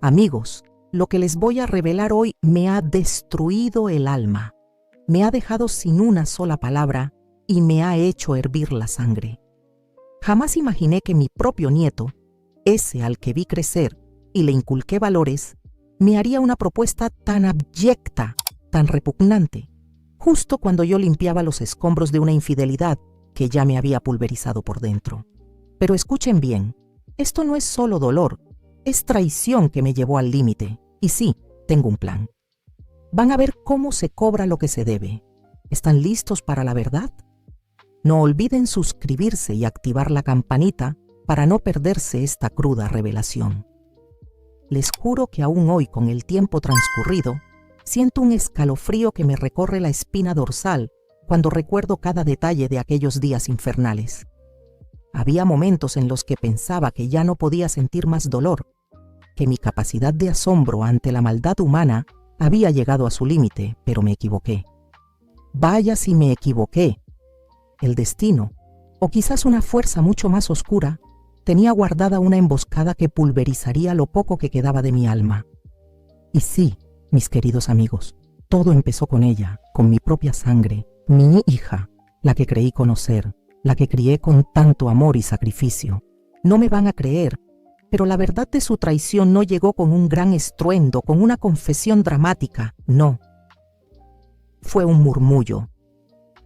Amigos, lo que les voy a revelar hoy me ha destruido el alma, me ha dejado sin una sola palabra y me ha hecho hervir la sangre. Jamás imaginé que mi propio nieto, ese al que vi crecer y le inculqué valores, me haría una propuesta tan abyecta, tan repugnante, justo cuando yo limpiaba los escombros de una infidelidad que ya me había pulverizado por dentro. Pero escuchen bien, esto no es solo dolor, es traición que me llevó al límite. Y sí, tengo un plan. Van a ver cómo se cobra lo que se debe. ¿Están listos para la verdad? No olviden suscribirse y activar la campanita para no perderse esta cruda revelación. Les juro que aún hoy, con el tiempo transcurrido, siento un escalofrío que me recorre la espina dorsal cuando recuerdo cada detalle de aquellos días infernales. Había momentos en los que pensaba que ya no podía sentir más dolor, que mi capacidad de asombro ante la maldad humana había llegado a su límite, pero me equivoqué. Vaya si me equivoqué. El destino, o quizás una fuerza mucho más oscura, tenía guardada una emboscada que pulverizaría lo poco que quedaba de mi alma. Y sí, mis queridos amigos, todo empezó con ella, con mi propia sangre, mi hija, la que creí conocer, la que crié con tanto amor y sacrificio. No me van a creer, pero la verdad de su traición no llegó con un gran estruendo, con una confesión dramática, no. Fue un murmullo,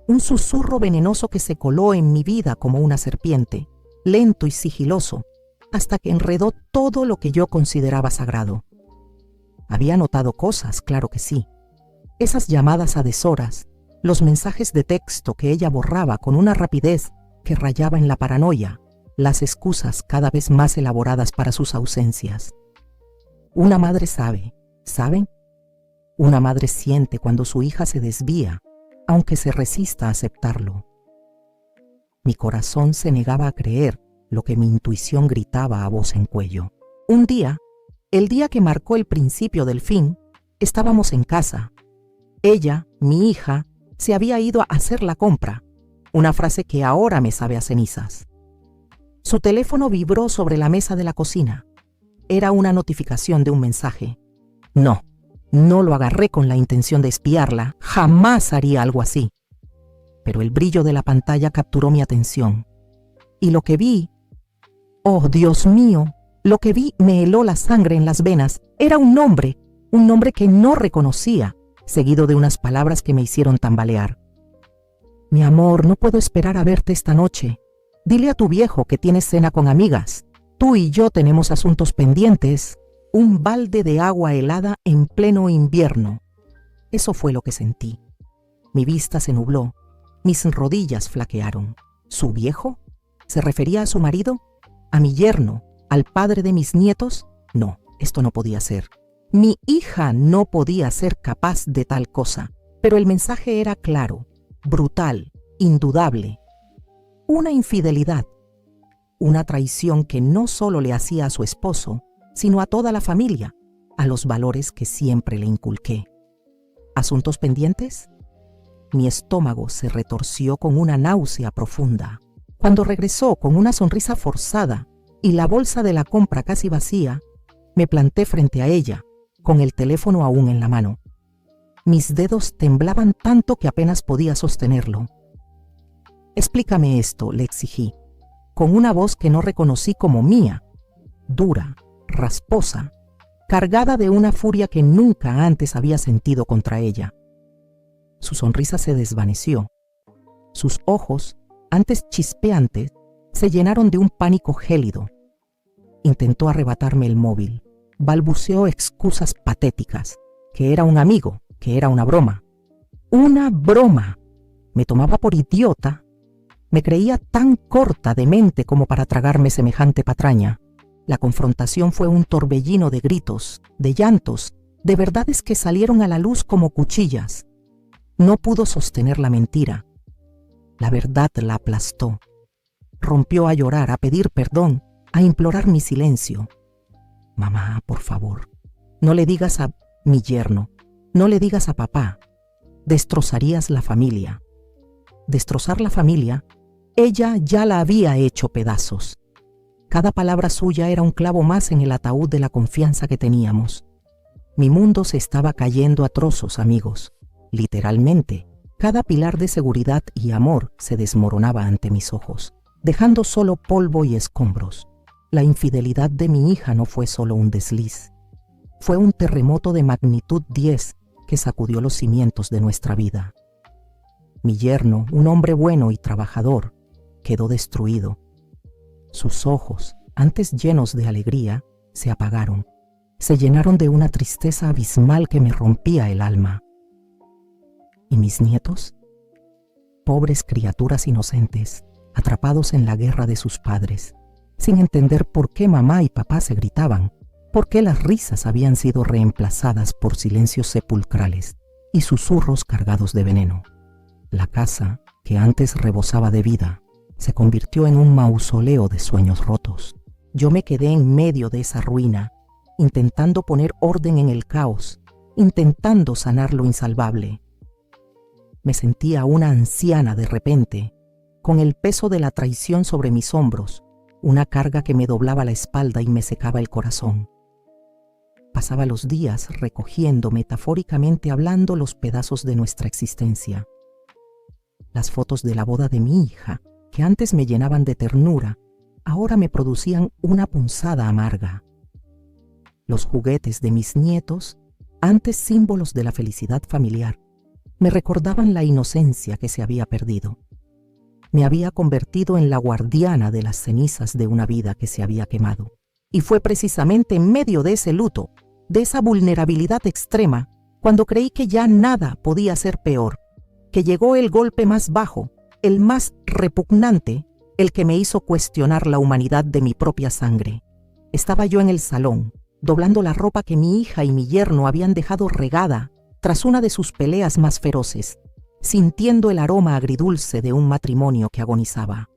un susurro venenoso que se coló en mi vida como una serpiente, lento y sigiloso, hasta que enredó todo lo que yo consideraba sagrado. Había notado cosas, claro que sí. Esas llamadas a deshoras, los mensajes de texto que ella borraba con una rapidez que rayaba en la paranoia, las excusas cada vez más elaboradas para sus ausencias. Una madre sabe, ¿saben? Una madre siente cuando su hija se desvía, aunque se resista a aceptarlo. Mi corazón se negaba a creer lo que mi intuición gritaba a voz en cuello. Un día, el día que marcó el principio del fin, estábamos en casa. Ella, mi hija, se había ido a hacer la compra, una frase que ahora me sabe a cenizas. Su teléfono vibró sobre la mesa de la cocina. Era una notificación de un mensaje. No lo agarré con la intención de espiarla, jamás haría algo así. Pero el brillo de la pantalla capturó mi atención. Y lo que vi, oh Dios mío, lo que vi me heló la sangre en las venas. Era un nombre que no reconocía, seguido de unas palabras que me hicieron tambalear. Mi amor, no puedo esperar a verte esta noche. Dile a tu viejo que tienes cena con amigas. Tú y yo tenemos asuntos pendientes. Un balde de agua helada en pleno invierno. Eso fue lo que sentí. Mi vista se nubló. Mis rodillas flaquearon. ¿Su viejo? ¿Se refería a su marido? ¿A mi yerno? ¿Al padre de mis nietos? No, esto no podía ser. Mi hija no podía ser capaz de tal cosa. Pero el mensaje era claro, brutal, indudable. Una infidelidad. Una traición que no solo le hacía a su esposo, sino a toda la familia, a los valores que siempre le inculqué. ¿Asuntos pendientes? Mi estómago se retorció con una náusea profunda. Cuando regresó con una sonrisa forzada y la bolsa de la compra casi vacía, me planté frente a ella, con el teléfono aún en la mano. Mis dedos temblaban tanto que apenas podía sostenerlo. Explícame esto, le exigí, con una voz que no reconocí como mía, dura, rasposa, cargada de una furia que nunca antes había sentido contra ella. Su sonrisa se desvaneció. Sus ojos, antes chispeantes, se llenaron de un pánico gélido. Intentó arrebatarme el móvil. Balbuceó excusas patéticas, que era un amigo, que era una broma. ¡Una broma! Me tomaba por idiota. Me creía tan corta de mente como para tragarme semejante patraña. La confrontación fue un torbellino de gritos, de llantos, de verdades que salieron a la luz como cuchillas. No pudo sostener la mentira. La verdad la aplastó. Rompió a llorar, a pedir perdón, a implorar mi silencio. Mamá, por favor, no le digas a mi yerno, no le digas a papá. Destrozarías la familia. Destrozar la familia, ella ya la había hecho pedazos. Cada palabra suya era un clavo más en el ataúd de la confianza que teníamos. Mi mundo se estaba cayendo a trozos, amigos. Literalmente, cada pilar de seguridad y amor se desmoronaba ante mis ojos, dejando solo polvo y escombros. La infidelidad de mi hija no fue solo un desliz. Fue un terremoto de magnitud 10 que sacudió los cimientos de nuestra vida. Mi yerno, un hombre bueno y trabajador, quedó destruido. Sus ojos, antes llenos de alegría, se apagaron. Se llenaron de una tristeza abismal que me rompía el alma. ¿Y mis nietos? Pobres criaturas inocentes, atrapados en la guerra de sus padres, sin entender por qué mamá y papá se gritaban, por qué las risas habían sido reemplazadas por silencios sepulcrales y susurros cargados de veneno. La casa, que antes rebosaba de vida, se convirtió en un mausoleo de sueños rotos. Yo me quedé en medio de esa ruina, intentando poner orden en el caos, intentando sanar lo insalvable. Me sentía una anciana de repente, con el peso de la traición sobre mis hombros, una carga que me doblaba la espalda y me secaba el corazón. Pasaba los días recogiendo, metafóricamente hablando, los pedazos de nuestra existencia. Las fotos de la boda de mi hija, que antes me llenaban de ternura, ahora me producían una punzada amarga. Los juguetes de mis nietos, antes símbolos de la felicidad familiar, me recordaban la inocencia que se había perdido. Me había convertido en la guardiana de las cenizas de una vida que se había quemado. Y fue precisamente en medio de ese luto, de esa vulnerabilidad extrema, cuando creí que ya nada podía ser peor, que llegó el golpe más bajo, el más repugnante, el que me hizo cuestionar la humanidad de mi propia sangre. Estaba yo en el salón, doblando la ropa que mi hija y mi yerno habían dejado regada tras una de sus peleas más feroces, sintiendo el aroma agridulce de un matrimonio que agonizaba.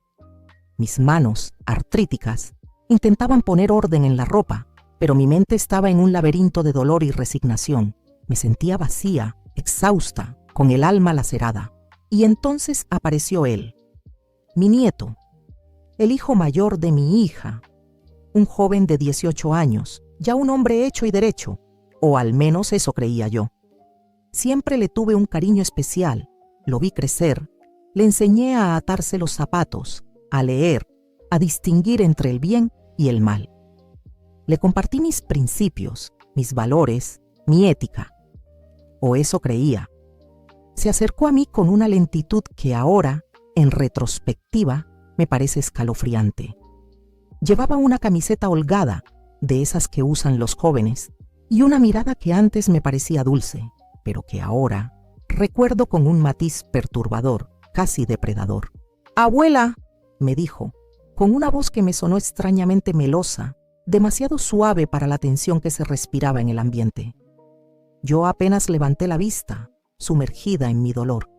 Mis manos, artríticas, intentaban poner orden en la ropa, pero mi mente estaba en un laberinto de dolor y resignación. Me sentía vacía, exhausta, con el alma lacerada. Y entonces apareció él, mi nieto, el hijo mayor de mi hija, un joven de 18 años, ya un hombre hecho y derecho, o al menos eso creía yo. Siempre le tuve un cariño especial, lo vi crecer, le enseñé a atarse los zapatos, a leer, a distinguir entre el bien y el mal. Le compartí mis principios, mis valores, mi ética, o eso creía. Se acercó a mí con una lentitud que ahora, en retrospectiva, me parece escalofriante. Llevaba una camiseta holgada, de esas que usan los jóvenes, y una mirada que antes me parecía dulce, pero que ahora recuerdo con un matiz perturbador, casi depredador. «Abuela», me dijo, con una voz que me sonó extrañamente melosa, demasiado suave para la tensión que se respiraba en el ambiente. Yo apenas levanté la vista, sumergida en mi dolor.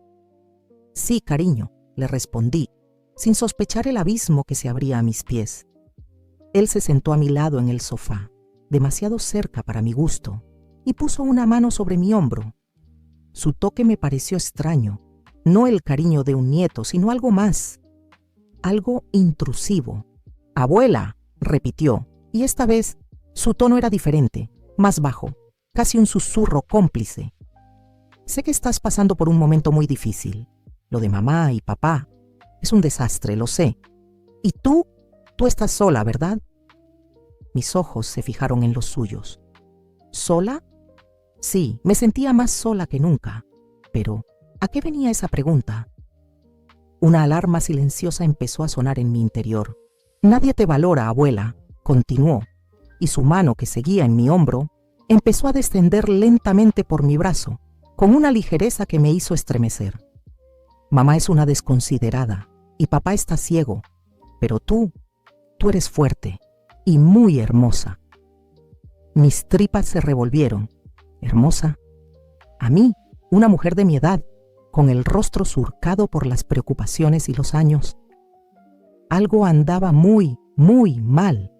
«Sí, cariño», le respondí, sin sospechar el abismo que se abría a mis pies. Él se sentó a mi lado en el sofá, demasiado cerca para mi gusto, y puso una mano sobre mi hombro. Su toque me pareció extraño, no el cariño de un nieto, sino algo más, algo intrusivo. «Abuela», repitió, y esta vez su tono era diferente, más bajo, casi un susurro cómplice. «Sé que estás pasando por un momento muy difícil. Lo de mamá y papá es un desastre, lo sé. Y tú estás sola, ¿verdad?» Mis ojos se fijaron en los suyos. ¿Sola? Sí, me sentía más sola que nunca. Pero, ¿a qué venía esa pregunta? Una alarma silenciosa empezó a sonar en mi interior. «Nadie te valora, abuela», continuó, y su mano, que seguía en mi hombro, empezó a descender lentamente por mi brazo, con una ligereza que me hizo estremecer. «Mamá es una desconsiderada, y papá está ciego, pero tú eres fuerte y muy hermosa». Mis tripas se revolvieron. ¿Hermosa? A mí, una mujer de mi edad, con el rostro surcado por las preocupaciones y los años. Algo andaba muy, muy mal.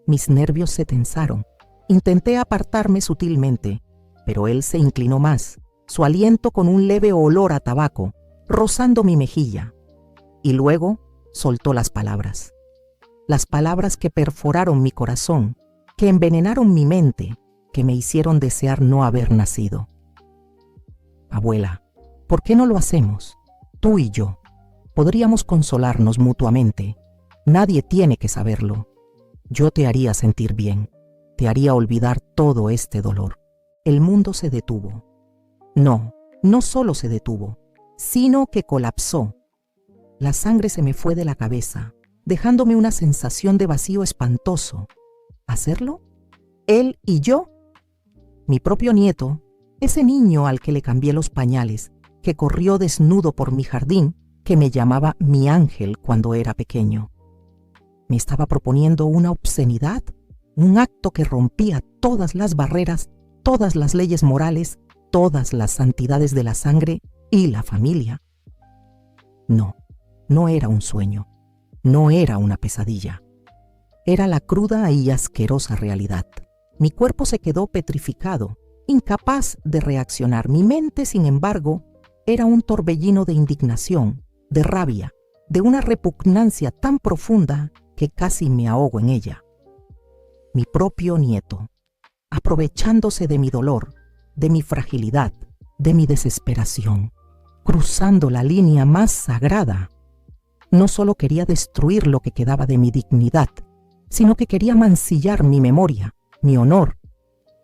Mis nervios se tensaron. Intenté apartarme sutilmente, pero él se inclinó más, su aliento con un leve olor a tabaco, rozando mi mejilla. Y luego soltó las palabras. las palabras que perforaron mi corazón, que envenenaron mi mente, que me hicieron desear no haber nacido. Abuela, ¿por qué no lo hacemos? Tú y yo. Podríamos consolarnos mutuamente. Nadie tiene que saberlo. Yo te haría sentir bien. Te haría olvidar todo este dolor. El mundo se detuvo. No, no solo se detuvo, sino que colapsó. La sangre se me fue de la cabeza, dejándome una sensación de vacío espantoso. ¿Hacerlo? ¿Él y yo? Mi propio nieto, ese niño al que le cambié los pañales, que corrió desnudo por mi jardín, que me llamaba mi ángel cuando era pequeño. Me estaba proponiendo una obscenidad, un acto que rompía todas las barreras, todas las leyes morales, todas las santidades de la sangre y la familia. No, no era un sueño, no era una pesadilla. Era la cruda y asquerosa realidad. Mi cuerpo se quedó petrificado, incapaz de reaccionar. Mi mente, sin embargo, era un torbellino de indignación, de rabia, de una repugnancia tan profunda que casi me ahogo en ella. Mi propio nieto, aprovechándose de mi dolor, de mi fragilidad, de mi desesperación, cruzando la línea más sagrada. No solo quería destruir lo que quedaba de mi dignidad, sino que quería mancillar mi memoria, mi honor,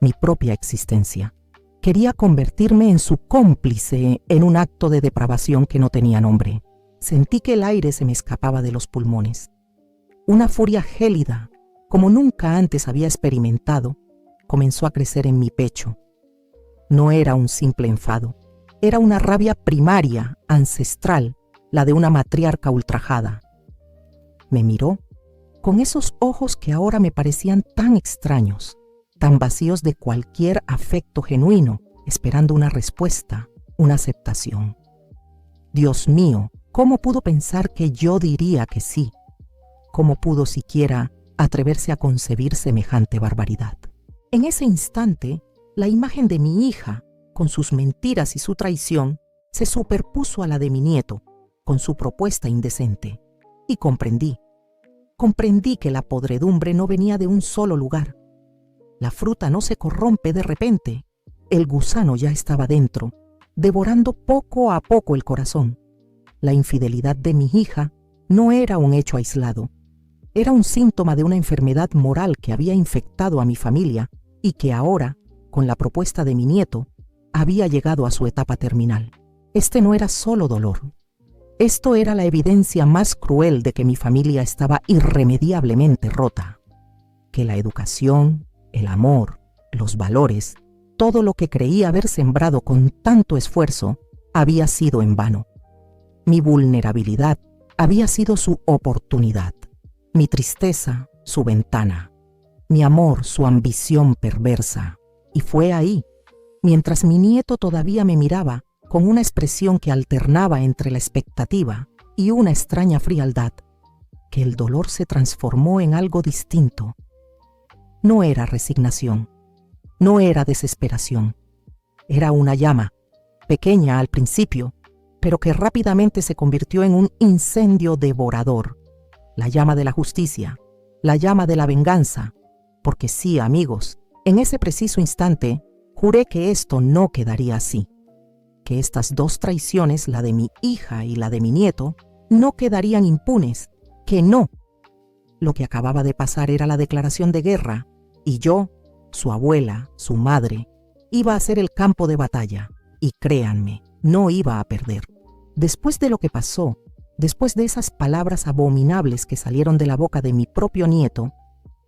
mi propia existencia. Quería convertirme en su cómplice en un acto de depravación que no tenía nombre. Sentí que el aire se me escapaba de los pulmones. Una furia gélida, como nunca antes había experimentado, comenzó a crecer en mi pecho. No era un simple enfado, era una rabia primaria, ancestral, la de una matriarca ultrajada. Me miró con esos ojos que ahora me parecían tan extraños, tan vacíos de cualquier afecto genuino, esperando una respuesta, una aceptación. Dios mío, ¿cómo pudo pensar que yo diría que sí? ¿Cómo pudo siquiera atreverse a concebir semejante barbaridad? En ese instante, la imagen de mi hija, con sus mentiras y su traición, se superpuso a la de mi nieto, con su propuesta indecente, y comprendí que la podredumbre no venía de un solo lugar. La fruta no se corrompe de repente, el gusano ya estaba dentro, devorando poco a poco el corazón. La infidelidad de mi hija no era un hecho aislado, era un síntoma de una enfermedad moral que había infectado a mi familia y que ahora, con la propuesta de mi nieto, había llegado a su etapa terminal. Este no era solo dolor. Esto era la evidencia más cruel de que mi familia estaba irremediablemente rota, que la educación, el amor, los valores, todo lo que creía haber sembrado con tanto esfuerzo, había sido en vano. Mi vulnerabilidad había sido su oportunidad, mi tristeza, su ventana, mi amor, su ambición perversa. Y fue ahí, mientras mi nieto todavía me miraba con una expresión que alternaba entre la expectativa y una extraña frialdad, que el dolor se transformó en algo distinto. No era resignación, no era desesperación, era una llama, pequeña al principio, pero que rápidamente se convirtió en un incendio devorador. La llama de la justicia, la llama de la venganza, porque sí, amigos, en ese preciso instante, juré que esto no quedaría así, que estas dos traiciones, la de mi hija y la de mi nieto, no quedarían impunes, que no. Lo que acababa de pasar era la declaración de guerra, y yo, su abuela, su madre, iba a ser el campo de batalla, y créanme, no iba a perder. Después de lo que pasó, después de esas palabras abominables que salieron de la boca de mi propio nieto,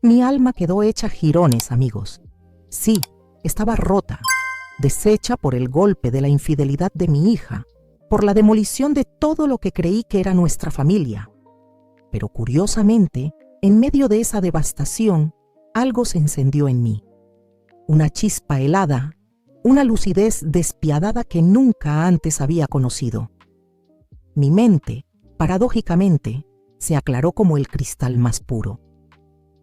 mi alma quedó hecha jirones, amigos. Sí, estaba rota, deshecha por el golpe de la infidelidad de mi hija, por la demolición de todo lo que creí que era nuestra familia. Pero curiosamente, en medio de esa devastación, algo se encendió en mí. Una chispa helada, una lucidez despiadada que nunca antes había conocido. Mi mente, paradójicamente, se aclaró como el cristal más puro.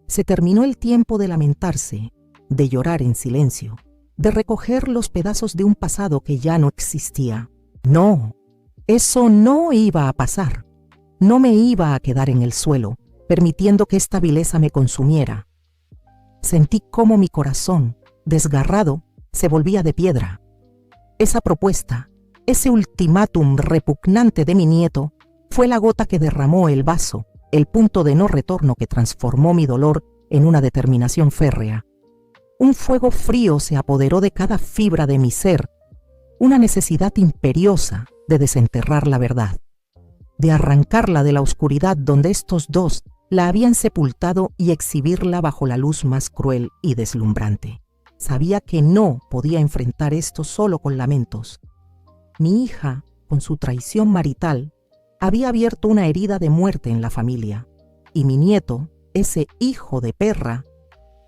Se terminó el tiempo de lamentarse, de llorar en silencio, de recoger los pedazos de un pasado que ya no existía. No, eso no iba a pasar. No me iba a quedar en el suelo, permitiendo que esta vileza me consumiera. Sentí cómo mi corazón, desgarrado, se volvía de piedra. Esa propuesta, ese ultimátum repugnante de mi nieto, fue la gota que derramó el vaso, el punto de no retorno que transformó mi dolor en una determinación férrea. Un fuego frío se apoderó de cada fibra de mi ser, una necesidad imperiosa de desenterrar la verdad, de arrancarla de la oscuridad donde estos dos la habían sepultado y exhibirla bajo la luz más cruel y deslumbrante. Sabía que no podía enfrentar esto solo con lamentos. Mi hija, con su traición marital, había abierto una herida de muerte en la familia, y mi nieto, ese hijo de perra,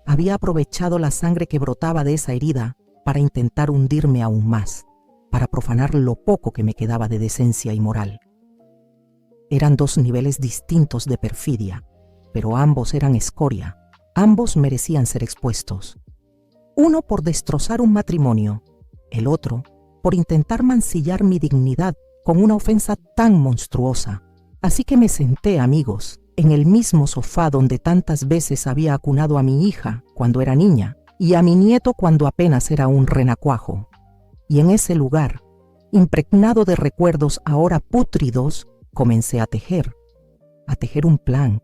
había aprovechado la sangre que brotaba de esa herida para intentar hundirme aún más, para profanar lo poco que me quedaba de decencia y moral. Eran dos niveles distintos de perfidia, pero ambos eran escoria, ambos merecían ser expuestos. Uno por destrozar un matrimonio, el otro por intentar mancillar mi dignidad con una ofensa tan monstruosa. Así que me senté, amigos, en el mismo sofá donde tantas veces había acunado a mi hija cuando era niña y a mi nieto cuando apenas era un renacuajo. Y en ese lugar, impregnado de recuerdos ahora pútridos, comencé a tejer un plan,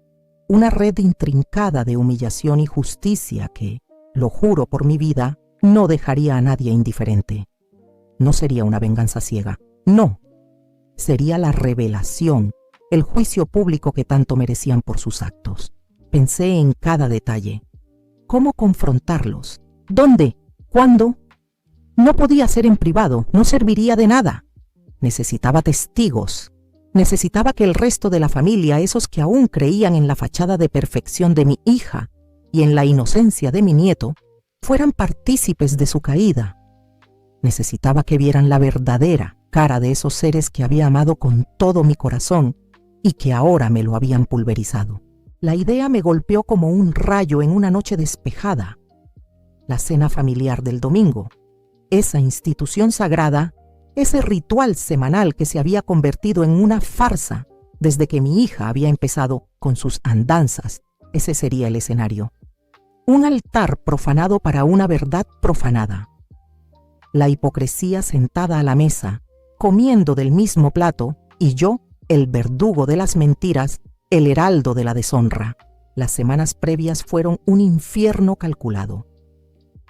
una red intrincada de humillación y justicia que, lo juro por mi vida, no dejaría a nadie indiferente. No sería una venganza ciega, no. Sería la revelación, el juicio público que tanto merecían por sus actos. Pensé en cada detalle. ¿Cómo confrontarlos? ¿Dónde? ¿Cuándo? No podía ser en privado, no serviría de nada. Necesitaba testigos. Necesitaba que el resto de la familia, esos que aún creían en la fachada de perfección de mi hija y en la inocencia de mi nieto, fueran partícipes de su caída. Necesitaba que vieran la verdadera cara de esos seres que había amado con todo mi corazón y que ahora me lo habían pulverizado. La idea me golpeó como un rayo en una noche despejada. La cena familiar del domingo, esa institución sagrada, ese ritual semanal que se había convertido en una farsa desde que mi hija había empezado con sus andanzas, ese sería el escenario. Un altar profanado para una verdad profanada. La hipocresía sentada a la mesa, comiendo del mismo plato, y yo, el verdugo de las mentiras, el heraldo de la deshonra. Las semanas previas fueron un infierno calculado.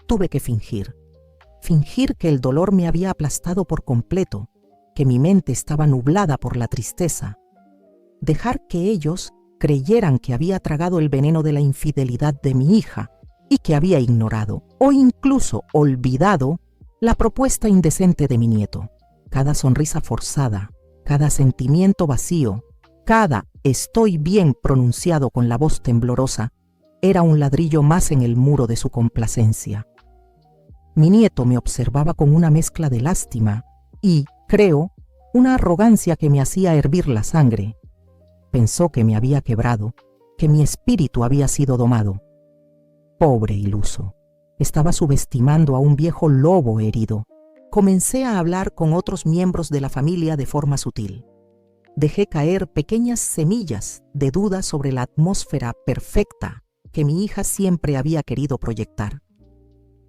Tuve que fingir que el dolor me había aplastado por completo, que mi mente estaba nublada por la tristeza. Dejar que ellos creyeran que había tragado el veneno de la infidelidad de mi hija y que había ignorado o incluso olvidado la propuesta indecente de mi nieto. Cada sonrisa forzada, cada sentimiento vacío, cada estoy bien pronunciado con la voz temblorosa, era un ladrillo más en el muro de su complacencia. Mi nieto me observaba con una mezcla de lástima y, creo, una arrogancia que me hacía hervir la sangre. Pensó que me había quebrado, que mi espíritu había sido domado. Pobre iluso, estaba subestimando a un viejo lobo herido. Comencé a hablar con otros miembros de la familia de forma sutil. Dejé caer pequeñas semillas de duda sobre la atmósfera perfecta que mi hija siempre había querido proyectar.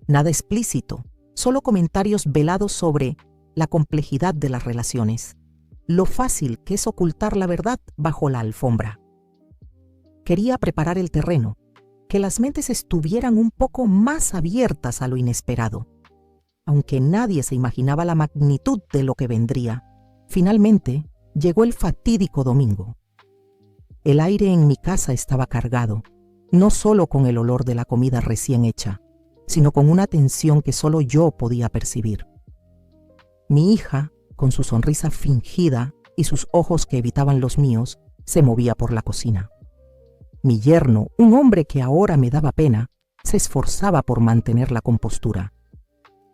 Nada explícito, solo comentarios velados sobre la complejidad de las relaciones, lo fácil que es ocultar la verdad bajo la alfombra. Quería preparar el terreno, que las mentes estuvieran un poco más abiertas a lo inesperado. Aunque nadie se imaginaba la magnitud de lo que vendría, finalmente llegó el fatídico domingo. El aire en mi casa estaba cargado, no solo con el olor de la comida recién hecha, sino con una tensión que solo yo podía percibir. Mi hija, con su sonrisa fingida y sus ojos que evitaban los míos, se movía por la cocina. Mi yerno, un hombre que ahora me daba pena, se esforzaba por mantener la compostura.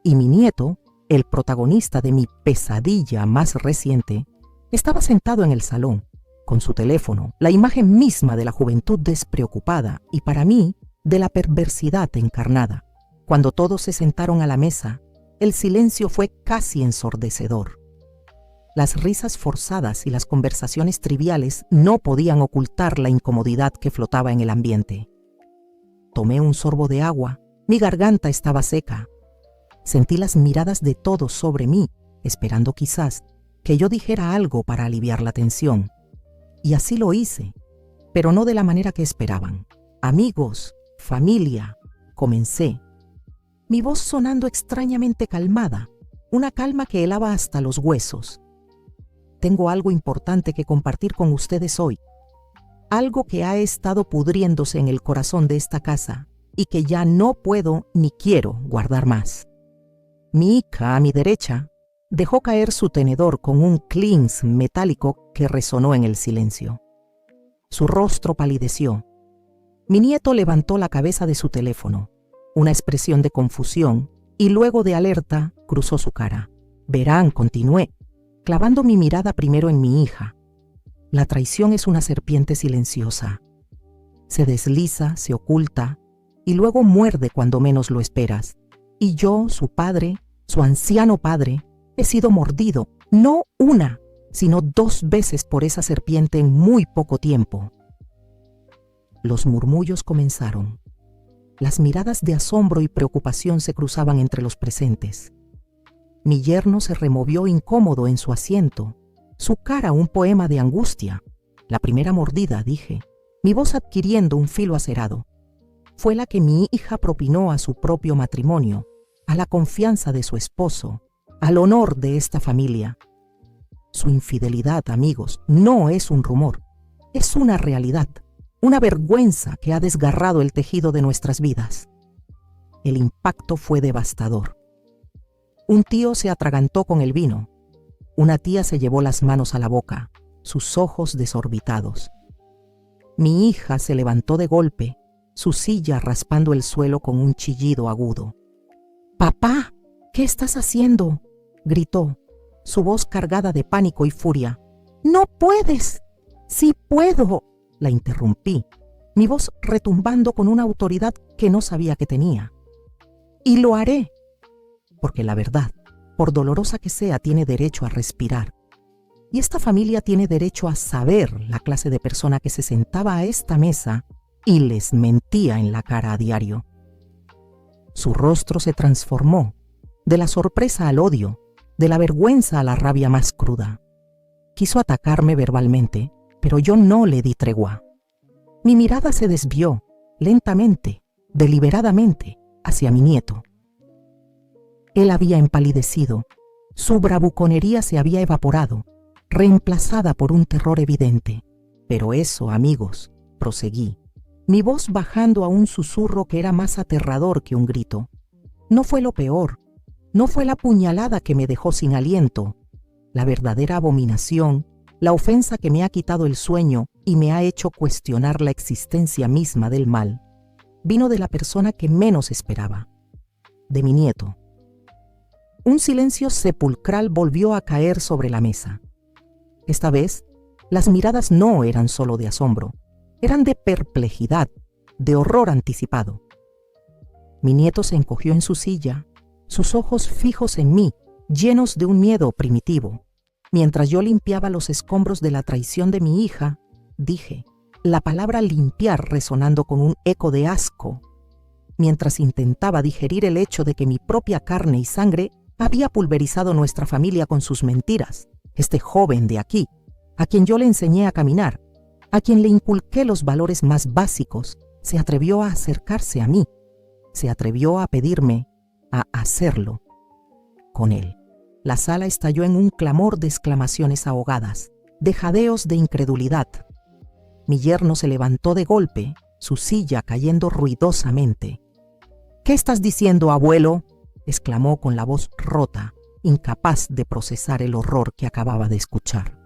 Y mi nieto, el protagonista de mi pesadilla más reciente, estaba sentado en el salón, con su teléfono, la imagen misma de la juventud despreocupada y, para mí, de la perversidad encarnada. Cuando todos se sentaron a la mesa, el silencio fue casi ensordecedor. Las risas forzadas y las conversaciones triviales no podían ocultar la incomodidad que flotaba en el ambiente. Tomé un sorbo de agua, mi garganta estaba seca. Sentí las miradas de todos sobre mí, esperando quizás que yo dijera algo para aliviar la tensión. Y así lo hice, pero no de la manera que esperaban. Amigos, familia, comencé. Mi voz sonando extrañamente calmada, una calma que helaba hasta los huesos. Tengo algo importante que compartir con ustedes hoy. Algo que ha estado pudriéndose en el corazón de esta casa y que ya no puedo ni quiero guardar más. Mi hija, a mi derecha, dejó caer su tenedor con un clinks metálico que resonó en el silencio. Su rostro palideció. Mi nieto levantó la cabeza de su teléfono, una expresión de confusión, y luego de alerta cruzó su cara. Verán, continué, clavando mi mirada primero en mi hija. La traición es una serpiente silenciosa. Se desliza, se oculta, y luego muerde cuando menos lo esperas. Y yo, su padre, su anciano padre, he sido mordido, no una, sino 2 veces por esa serpiente en muy poco tiempo. Los murmullos comenzaron. Las miradas de asombro y preocupación se cruzaban entre los presentes. Mi yerno se removió incómodo en su asiento, su cara un poema de angustia. La primera mordida, dije, mi voz adquiriendo un filo acerado, fue la que mi hija propinó a su propio matrimonio, a la confianza de su esposo, al honor de esta familia. Su infidelidad, amigos, no es un rumor, es una realidad, una vergüenza que ha desgarrado el tejido de nuestras vidas. El impacto fue devastador. Un tío se atragantó con el vino. Una tía se llevó las manos a la boca, sus ojos desorbitados. Mi hija se levantó de golpe, su silla raspando el suelo con un chillido agudo. «¡Papá! ¿Qué estás haciendo?», gritó, su voz cargada de pánico y furia. «¡No puedes!». «Sí puedo», la interrumpí, mi voz retumbando con una autoridad que no sabía que tenía. «Y lo haré», porque la verdad, por dolorosa que sea, tiene derecho a respirar. Y esta familia tiene derecho a saber la clase de persona que se sentaba a esta mesa y les mentía en la cara a diario. Su rostro se transformó, de la sorpresa al odio, de la vergüenza a la rabia más cruda. Quiso atacarme verbalmente, pero yo no le di tregua. Mi mirada se desvió, lentamente, deliberadamente, hacia mi nieto. Él había empalidecido, su bravuconería se había evaporado, reemplazada por un terror evidente. Pero eso, amigos, proseguí, mi voz bajando a un susurro que era más aterrador que un grito. No fue lo peor, no fue la puñalada que me dejó sin aliento, la verdadera abominación, la ofensa que me ha quitado el sueño y me ha hecho cuestionar la existencia misma del mal, vino de la persona que menos esperaba, de mi nieto. Un silencio sepulcral volvió a caer sobre la mesa. Esta vez, las miradas no eran solo de asombro, eran de perplejidad, de horror anticipado. Mi nieto se encogió en su silla, sus ojos fijos en mí, llenos de un miedo primitivo. Mientras yo limpiaba los escombros de la traición de mi hija, dije, la palabra limpiar resonando con un eco de asco, mientras intentaba digerir el hecho de que mi propia carne y sangre había pulverizado nuestra familia con sus mentiras. Este joven de aquí, a quien yo le enseñé a caminar, a quien le inculqué los valores más básicos, se atrevió a acercarse a mí, se atrevió a pedirme a hacerlo con él. La sala estalló en un clamor de exclamaciones ahogadas, de jadeos de incredulidad. Mi yerno se levantó de golpe, su silla cayendo ruidosamente. «¿Qué estás diciendo, abuelo?», exclamó con la voz rota, incapaz de procesar el horror que acababa de escuchar.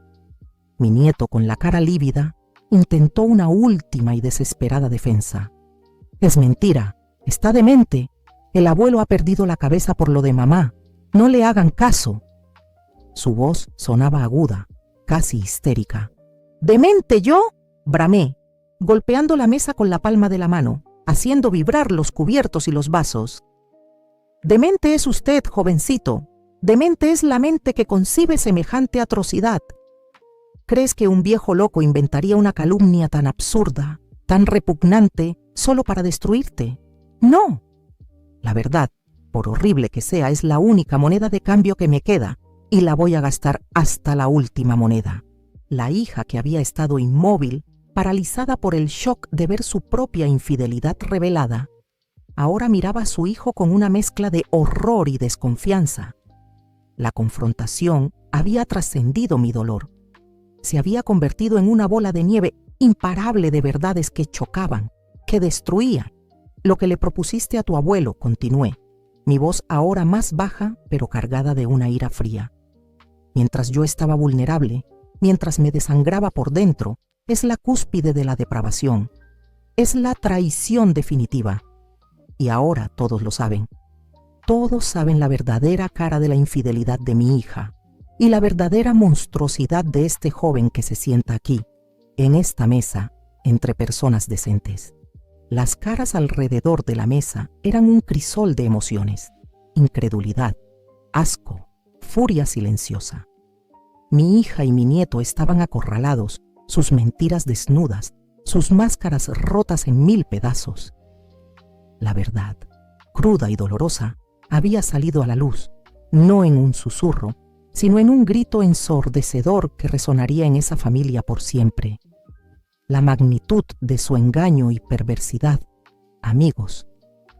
Mi nieto, con la cara lívida, intentó una última y desesperada defensa. «Es mentira, está demente. El abuelo ha perdido la cabeza por lo de mamá. No le hagan caso». Su voz sonaba aguda, casi histérica. «¿Demente yo?», bramé, golpeando la mesa con la palma de la mano, haciendo vibrar los cubiertos y los vasos. «Demente es usted, jovencito. Demente es la mente que concibe semejante atrocidad. ¿Crees que un viejo loco inventaría una calumnia tan absurda, tan repugnante, solo para destruirte? No. La verdad, por horrible que sea, es la única moneda de cambio que me queda, y la voy a gastar hasta la última moneda. La hija, que había estado inmóvil, paralizada por el shock de ver su propia infidelidad revelada, ahora miraba a su hijo con una mezcla de horror y desconfianza. La confrontación había trascendido mi dolor. Se había convertido en una bola de nieve imparable de verdades que chocaban, que destruían. Lo que le propusiste a tu abuelo, continué, mi voz ahora más baja, pero cargada de una ira fría. Mientras yo estaba vulnerable, mientras me desangraba por dentro, es la cúspide de la depravación. Es la traición definitiva. Y ahora todos lo saben. Todos saben la verdadera cara de la infidelidad de mi hija y la verdadera monstruosidad de este joven que se sienta aquí, en esta mesa, entre personas decentes. Las caras alrededor de la mesa eran un crisol de emociones: incredulidad, asco, furia silenciosa. Mi hija y mi nieto estaban acorralados, sus mentiras desnudas, sus máscaras rotas en 1000 pedazos. La verdad, cruda y dolorosa, había salido a la luz, no en un susurro, sino en un grito ensordecedor que resonaría en esa familia por siempre. La magnitud de su engaño y perversidad, amigos,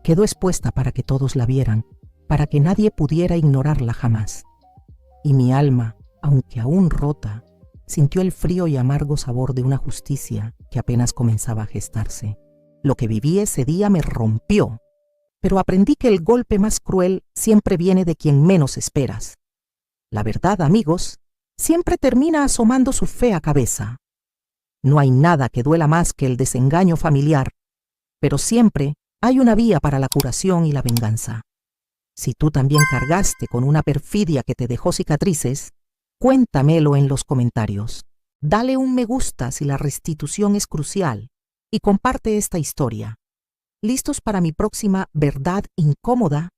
quedó expuesta para que todos la vieran, para que nadie pudiera ignorarla jamás. Y mi alma, aunque aún rota, sintió el frío y amargo sabor de una justicia que apenas comenzaba a gestarse. Lo que viví ese día me rompió, pero aprendí que el golpe más cruel siempre viene de quien menos esperas. La verdad, amigos, siempre termina asomando su fea cabeza. No hay nada que duela más que el desengaño familiar, pero siempre hay una vía para la curación y la venganza. Si tú también cargaste con una perfidia que te dejó cicatrices, cuéntamelo en los comentarios. Dale un me gusta si la restitución es crucial y comparte esta historia. ¿Listos para mi próxima verdad incómoda?